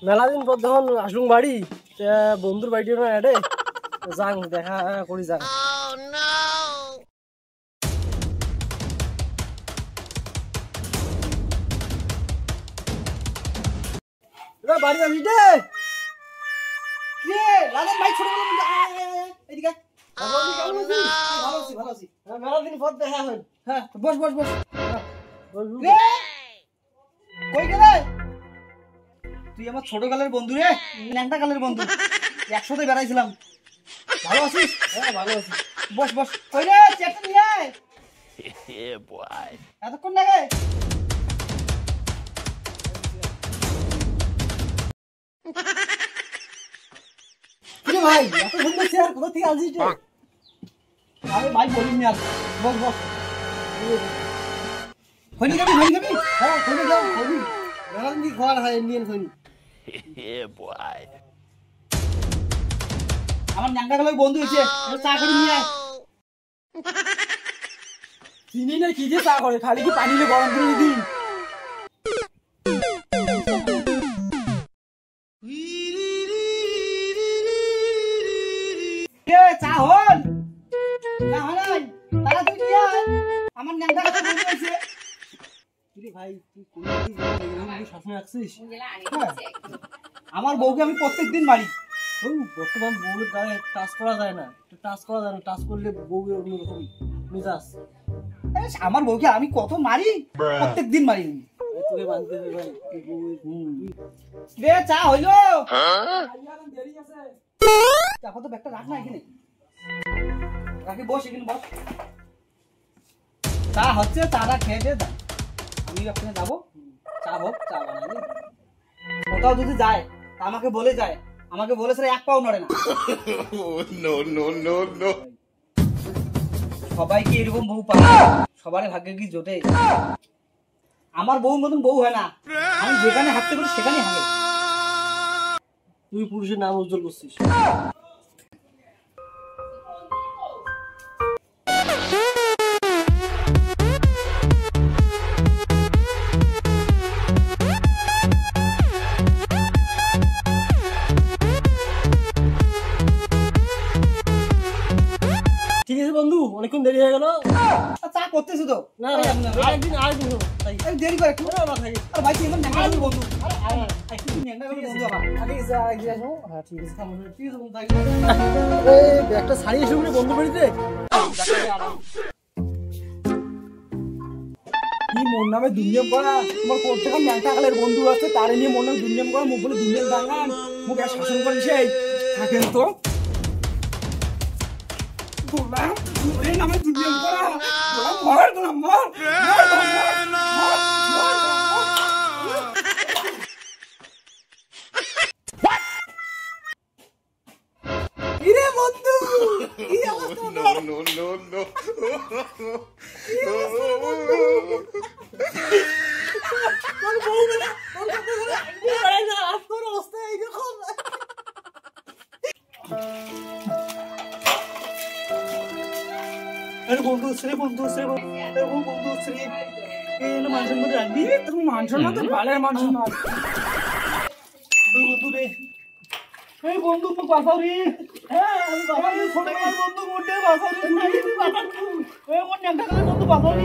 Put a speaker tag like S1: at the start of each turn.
S1: মেলা দিন পর যখন আসুন বাড়ি বন্ধুর বাড়িতে এডে যাং দেখা করি যাং। বাড়ি যাবি দে লাদেন ভাই ছোট এদিকে ভালো আছি মেলা দিন পর দেখা হয়। হ্যাঁ বস বস বস কই গেলে? তুই আমার ছোট কালের বন্ধু রে, ন্যাংটা কালের বন্ধু, একসাথে বেড়াইছিলাম। ভালো আছিস? হ্যাঁ ভালো আছি। বস বস। কই রে চেকটা নিয়ে আয়। এতক্ষণ লাগে? কিরে ভাই এত সুন্দর চেয়ার কোথা থেকে আনছিস রে? আরে ভাই বলিস না, বস বস। খনি খাবি? হ্যাঁ খনি যাও খনি। মেলাদিন কি খাওয়ার হয় ইন্ডিয়ান খনি। আমার ন্যাংটা কালের বন্ধু হয়েছে, চা করে নিয়ে আয়। চিনি না কি যে চা করে, খালি কি পানি দিয়ে গরম করে দিই। চা হল না হয় তাড়াতাড়ি নিয়ে আয়, আমার ন্যাংটা কালের বন্ধু হয়েছে। ভাই তুই কোন সবসময় আসছিস? আমার বউকে আমি প্রত্যেকদিন মারি। বর্তমান বউয়ের গায়ে টাচ করা যায় না, টাচ করলে বউ অন্যরকম মেজাজ। আমার বউকে আমি কত মারি, প্রত্যেকদিন মারি। তোকে মানতে হবে ভাই। রে চা হইলো? দেখো তো ব্যাগটা রাখ না এখানে, রাখি বস এখানে বস। চা হচ্ছে, চাটা খেয়ে দে, আমি ওখানে যাবো, চা হোক, চা বানাই। কোথাও যদি যায় আমাকে বলে যায়, আমাকে বলেছে এক পাও নড়ে না। সবাই কি এরকম বউ পায়? সবার ভাগ্যে কি জোটে? আমার বউ মতন বউ হয় না, আমি যেখানে হাঁটতে পারি সেখানে হাঁটে। তুই পুরুষের নাম উজ্জ্বল করছিস। ঠিক আছে বন্ধু, অনেকক্ষণ দেরি হয়ে গেল। চা করতেছি তো না, আরেকদিন দেরি করে একটু ভাই। তুই আমার বন্ধু, একটা শাড়ি এসে বন্ধু বাড়িতে কি মোর নামে দুনিয়ম করা। তোমার প্রত্যেক ন্যাংটা কালের বন্ধু আছে, তারে নিয়ে মোর নামে দুনিয়ম করা, মুখ বলে দুনিয়ম দাঙ্গান, মুখ এক শাসন করে সেই থাকেন তো নামে দুনিয়ম করা। বন্ধু বাঁচাও রে, বন্ধু বাঁচাও রে।